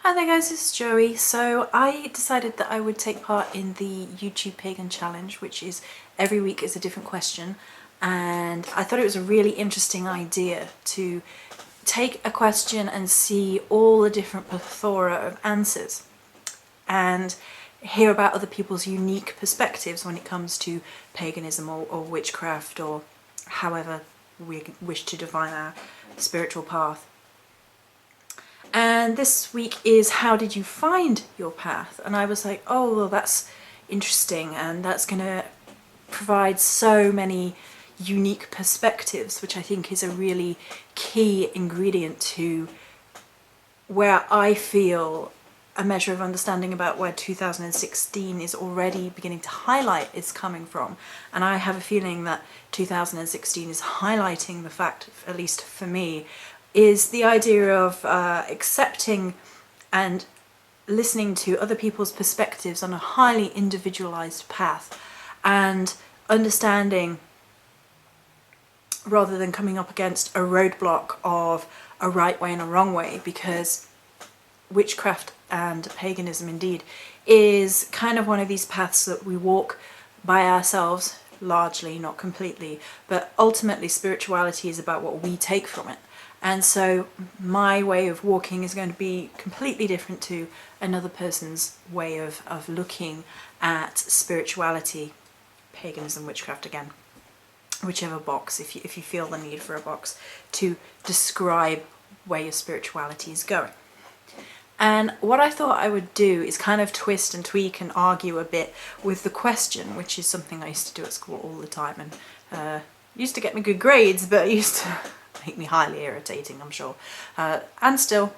Hi there guys, this is Joey. So I decided that I would take part in the YouTube Pagan Challenge, which is every week is a different question, and I thought it was a really interesting idea to take a question and see all the different plethora of answers and hear about other people's unique perspectives when it comes to paganism or witchcraft, or however we wish to define our spiritual path. And this week is, how did you find your path? And I was like, oh, well, that's interesting, and that's going to provide so many unique perspectives, which I think is a really key ingredient to where I feel a measure of understanding about where 2016 is already beginning to highlight is coming from. And I have a feeling that 2016 is highlighting the fact, at least for me, is the idea of accepting and listening to other people's perspectives on a highly individualized path, and understanding, rather than coming up against a roadblock of a right way and a wrong way, because witchcraft and paganism indeed is kind of one of these paths that we walk by ourselves, largely, not completely, but ultimately spirituality is about what we take from it. And so my way of walking is going to be completely different to another person's way of looking at spirituality, paganism, witchcraft, again, whichever box, if you feel the need for a box to describe where your spirituality is going. And what I thought I would do is kind of twist and tweak and argue a bit with the question, which is something I used to do at school all the time, and used to get me good grades, but used to make me highly irritating, I'm sure, and still.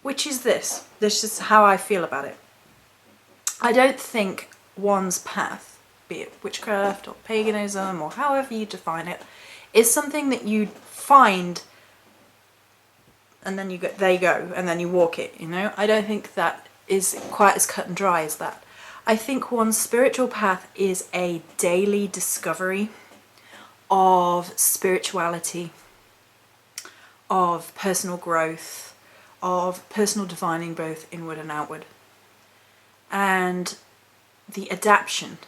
Which is this is how I feel about it. I don't think one's path, be it witchcraft or paganism or however you define it, is something that you find and then there you go, and then you walk it, you know? I don't think that is quite as cut and dry as that. I think one's spiritual path is a daily discovery of spirituality, of personal growth, of personal divining, both inward and outward, and the adaptation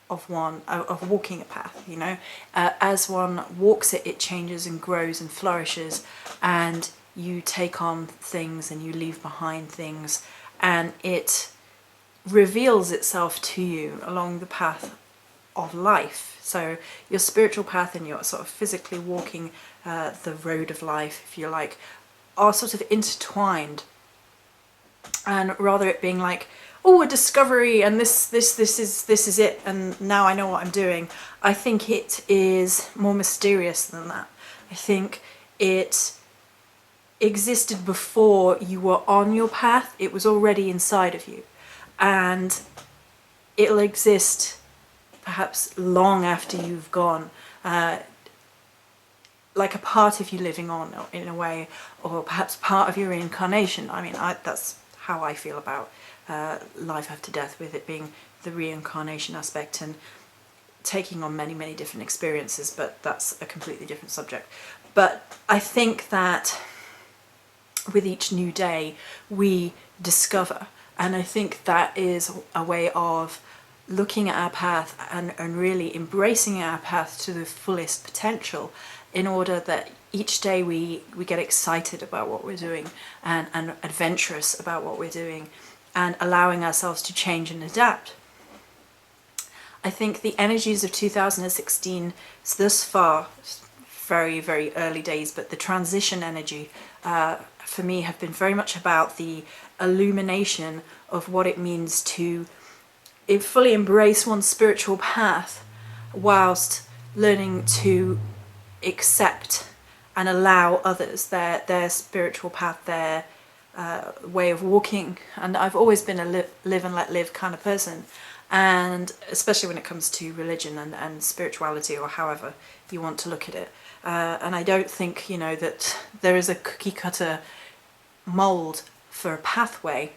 of walking a path, you know? As one walks it, it changes and grows and flourishes, and you take on things and you leave behind things, and it reveals itself to you along the path of life. So your spiritual path and your sort of physically walking the road of life, if you like, are sort of intertwined. And rather it being like, oh, a discovery, and this is it, and now I know what I'm doing, I think it is more mysterious than that. I think it existed before you were on your path. It was already inside of you, and it'll exist perhaps long after you've gone, like a part of you living on in a way, or perhaps part of your reincarnation. I mean, that's how I feel about life after death, with it being the reincarnation aspect and taking on many, many different experiences, but that's a completely different subject. But I think that with each new day we discover, and I think that is a way of looking at our path and really embracing our path to the fullest potential, in order that each day we get excited about what we're doing, and adventurous about what we're doing, and allowing ourselves to change and adapt. I think the energies of 2016 thus far, very, very early days, but the transition energy for me have been very much about the illumination of what it means to fully embrace one's spiritual path, whilst learning to accept and allow others their spiritual path, their way of walking. And I've always been a live and let live kind of person, and especially when it comes to religion and spirituality, or however you want to look at it. And I don't think, you know, that there is a cookie cutter mold for a pathway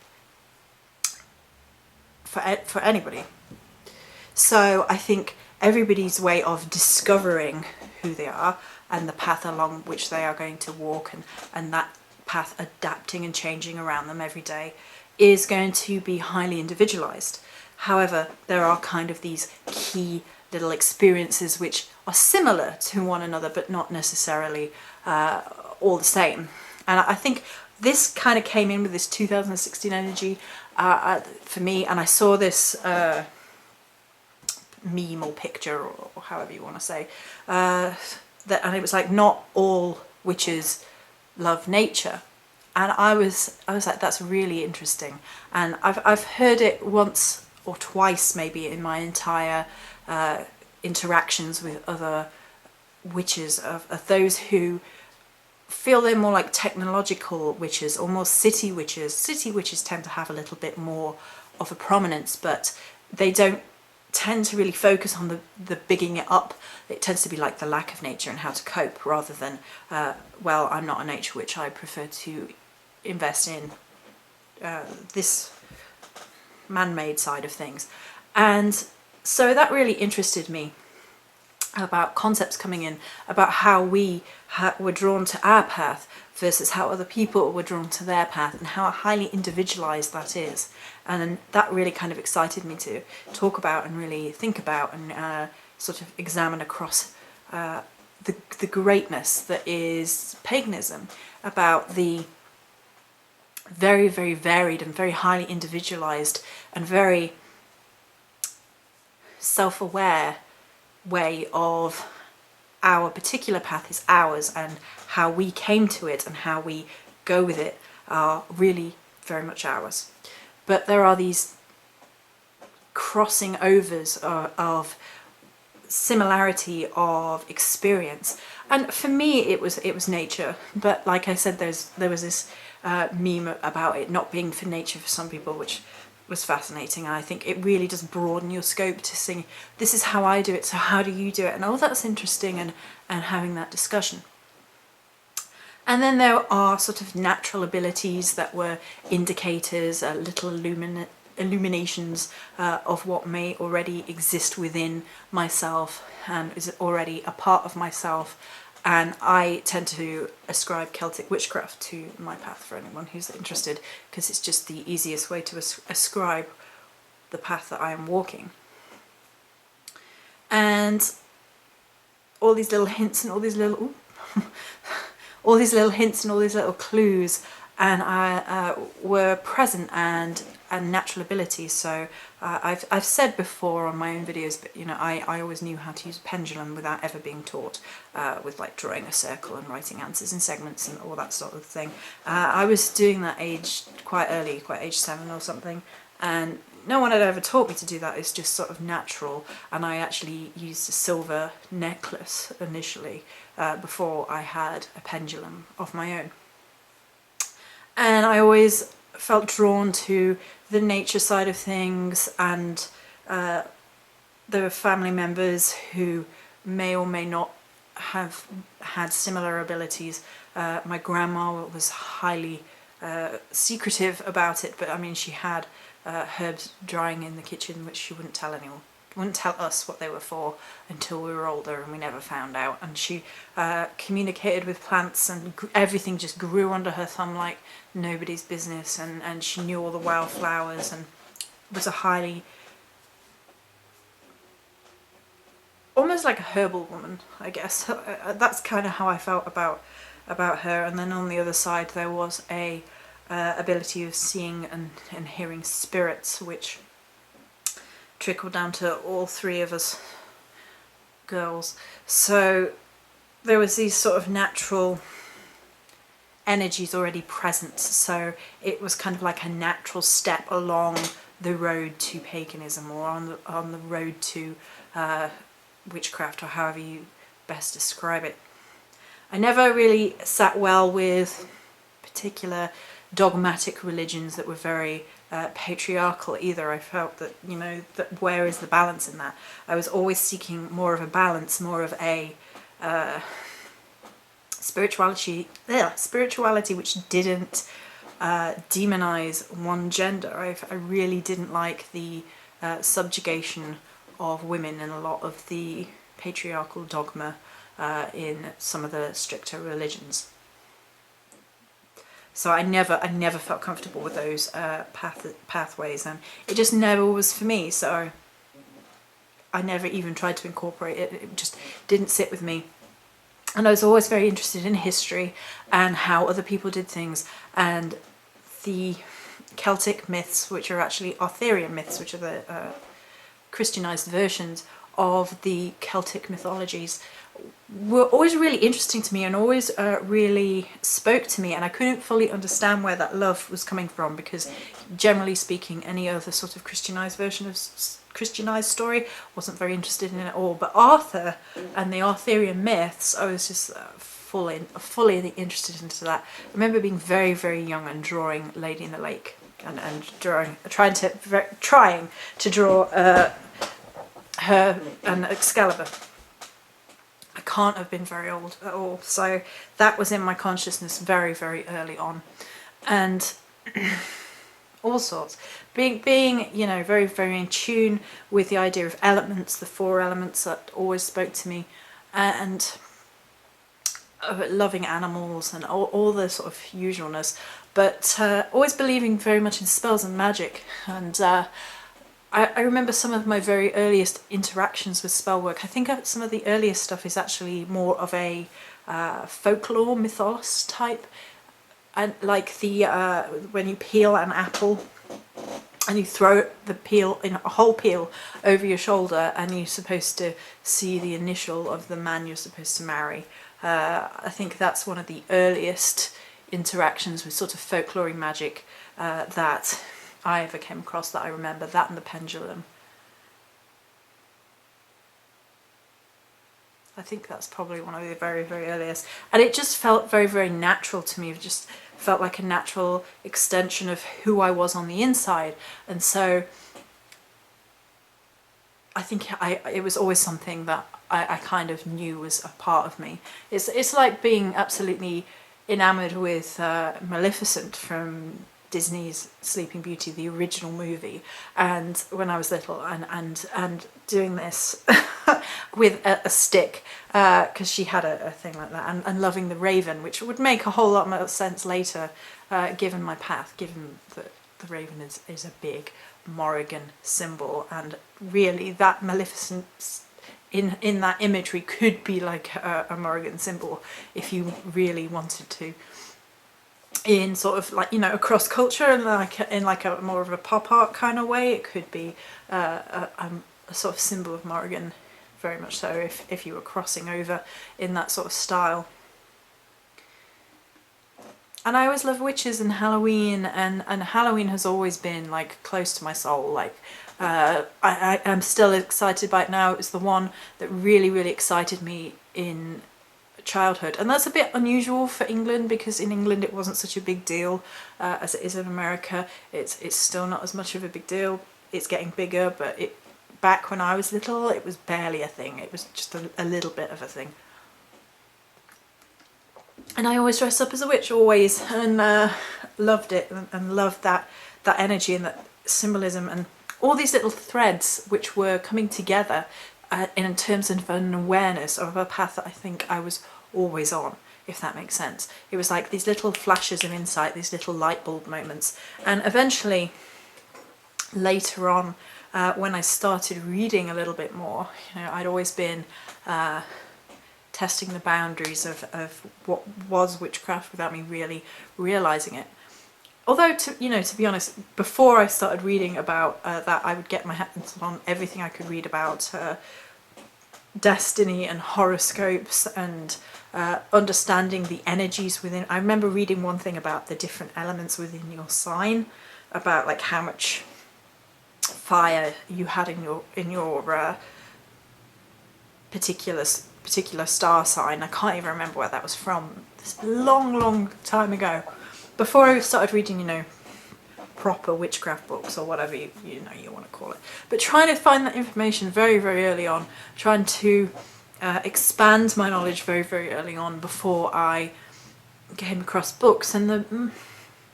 for anybody. So I think everybody's way of discovering who they are and the path along which they are going to walk, and that path adapting and changing around them every day is going to be highly individualized. However, there are kind of these key little experiences which are similar to one another, but not necessarily all the same. And I think this kind of came in with this 2016 energy for me, and I saw this meme or picture, or however you want to say, and it was like, not all witches love nature. And I was like, that's really interesting. And I've heard it once or twice maybe in my entire interactions with other witches, of those who feel they're more like technological witches or more city witches. City witches tend to have a little bit more of a prominence, but they don't tend to really focus on the bigging it up. It tends to be like the lack of nature and how to cope, rather than well, I'm not a nature witch, I prefer to invest in this man-made side of things. And so that really interested me, about concepts coming in, about how we were drawn to our path versus how other people were drawn to their path, and how highly individualized that is. And that really kind of excited me to talk about and really think about and sort of examine across the greatness that is paganism, about the very, very varied and very highly individualized and very self-aware way of our particular path is ours, and how we came to it and how we go with it are really very much ours. But there are these crossing overs of similarity of experience, and for me it was nature. But like I said, there was this meme about it not being for nature for some people, which was fascinating. And I think it really does broaden your scope to see, this is how I do it, so how do you do it? And oh, that's interesting, and having that discussion. And then there are sort of natural abilities that were indicators, little illuminations of what may already exist within myself and is already a part of myself. And I tend to ascribe Celtic witchcraft to my path, for anyone who's interested, because it's just the easiest way to ascribe the path that I am walking. And all these little hints and all these little all these little hints and all these little clues and were present, and natural abilities. So I've said before on my own videos, but you know, I always knew how to use a pendulum without ever being taught, with like drawing a circle and writing answers in segments and all that sort of thing. I was doing that age quite early, quite age 7 or something, and no one had ever taught me to do that. It's just sort of natural. And I actually used a silver necklace initially, before I had a pendulum of my own. And I always felt drawn to the nature side of things, and there were family members who may or may not have had similar abilities. My grandma was highly secretive about it, but I mean, she had herbs drying in the kitchen which she wouldn't tell anyone. Wouldn't tell us what they were for until we were older, and we never found out. And she communicated with plants, and everything just grew under her thumb like nobody's business, and she knew all the wildflowers, and was a highly, almost like a herbal woman, I guess. That's kind of how I felt about her. And then on the other side there was a ability of seeing and hearing spirits, which trickled down to all 3 of us girls. So there was these sort of natural energies already present, so it was kind of like a natural step along the road to paganism, or on the road to witchcraft, or however you best describe it. I never really sat well with particular dogmatic religions that were very patriarchal either. I felt that, you know, that where is the balance in that? I was always seeking more of a balance, more of a spirituality which didn't demonize one gender. I really didn't like the subjugation of women in a lot of the patriarchal dogma in some of the stricter religions. So I never felt comfortable with those pathways, and it just never was for me. So I never even tried to incorporate it. It just didn't sit with me. And I was always very interested in history and how other people did things, and the Celtic myths, which are actually Arthurian myths, which are the Christianized versions of the Celtic mythologies, were always really interesting to me and always really spoke to me, and I couldn't fully understand where that love was coming from, because generally speaking, any other sort of Christianized version of Christianized story wasn't very interested in it at all. But Arthur and the Arthurian myths, I was just fully interested into that. I remember being very, very young and drawing Lady in the Lake, and trying to draw her and Excalibur. I can't have been very old at all, so that was in my consciousness very, very early on, and all sorts. Being you know, very, very in tune with the idea of elements, the 4 elements that always spoke to me, and loving animals and all the sort of usualness, but always believing very much in spells and magic. And I remember some of my very earliest interactions with spell work. I think some of the earliest stuff is actually more of a folklore mythos type, and like the when you peel an apple and you throw the peel, in a whole peel, over your shoulder, and you're supposed to see the initial of the man you're supposed to marry. I think that's one of the earliest interactions with sort of folklore magic that I ever came across, that I remember. That and the pendulum. I think that's probably one of the very, very earliest. And it just felt very, very natural to me. It just felt like a natural extension of who I was on the inside. And so I think it was always something that I kind of knew was a part of me. It's like being absolutely enamored with Maleficent from Disney's Sleeping Beauty, the original movie, and when I was little, and doing this with a stick, because she had a thing like that, and loving the raven, which would make a whole lot more sense later, given my path, given that the raven is a big Morrigan symbol, and really that Maleficent in that imagery could be like a Morrigan symbol if you really wanted to, in sort of like, you know, across culture, and like in like a more of a pop art kind of way. It could be a sort of symbol of Morrigan, very much so, if you were crossing over in that sort of style. And I always love witches and Halloween, and Halloween has always been like close to my soul. Like I am still excited by it now. It was the one that really, really excited me in childhood, and that's a bit unusual for England, because in England it wasn't such a big deal as it is in America. It's still not as much of a big deal. It's getting bigger, but back when I was little, it was barely a thing. It was just a little bit of a thing. And I always dressed up as a witch, always, and loved it, and loved that energy and that symbolism and all these little threads which were coming together in terms of an awareness of a path that I think I was always on, if that makes sense. It was like these little flashes of insight, these little light bulb moments. And eventually, later on, when I started reading a little bit more, you know, I'd always been testing the boundaries of what was witchcraft without me really realising it. Although, to be honest, before I started reading about that, I would get my hands on everything I could read about destiny and horoscopes, and understanding the energies within. I remember reading one thing about the different elements within your sign, about like how much fire you had in your particular star sign. I can't even remember where that was from. It's a long time ago, before I started reading, you know, proper witchcraft books or whatever you want to call it. But trying to find that information very, very early on, trying to expand my knowledge very, very early on before I came across books. And the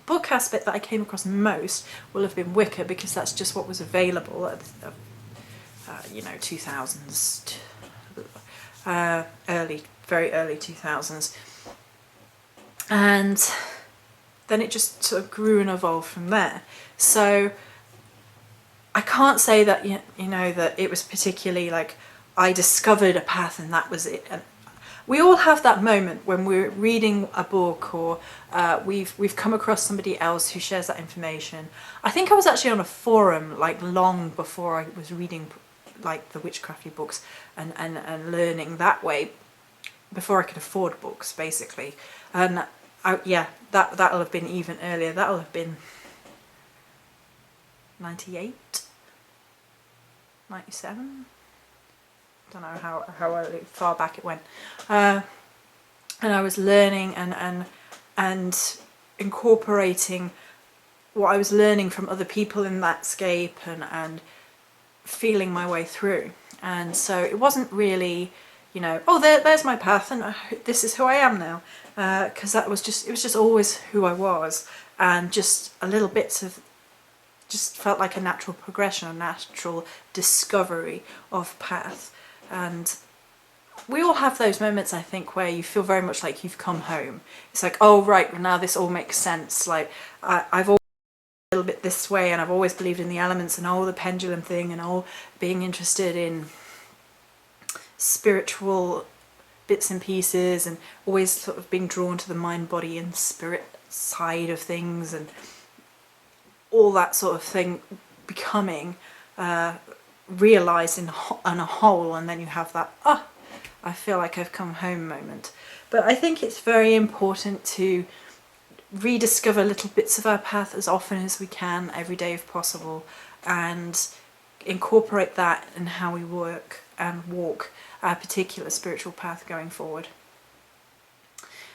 book aspect that I came across most will have been Wicca, because that's just what was available at you know, 2000s, very early 2000s. And then it just sort of grew and evolved from there. So I can't say that, you know, that it was particularly like I discovered a path and that was it. And we all have that moment when we're reading a book, or we've come across somebody else who shares that information. I think I was actually on a forum like long before I was reading like the witchcrafty books and learning that way, before I could afford books basically. And yeah, that'll have been even earlier. That'll have been 98, 97. Don't know how far back it went. And I was learning and incorporating what I was learning from other people in that scape, and feeling my way through. And so it wasn't really, you know, oh, there's my path and this is who I am now, because it was just always who I was, and just a little bits of, just felt like a natural progression, a natural discovery of path. And we all have those moments, I think, where you feel very much like you've come home. It's like, oh right, now this all makes sense. Like I've always been a little bit this way, and I've always believed in the elements and all the pendulum thing, and all being interested in spiritual bits and pieces, and always sort of being drawn to the mind, body and spirit side of things, and all that sort of thing becoming realised in a whole. And then you have that, I feel like I've come home moment. But I think it's very important to rediscover little bits of our path as often as we can, every day if possible, and incorporate that in how we work and walk our particular spiritual path going forward.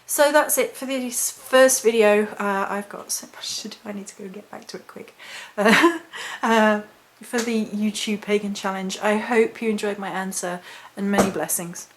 So that's it for this first video. I've got so much to do, I need to go get back to it quick. For the YouTube Pagan Challenge. I hope you enjoyed my answer, and many blessings.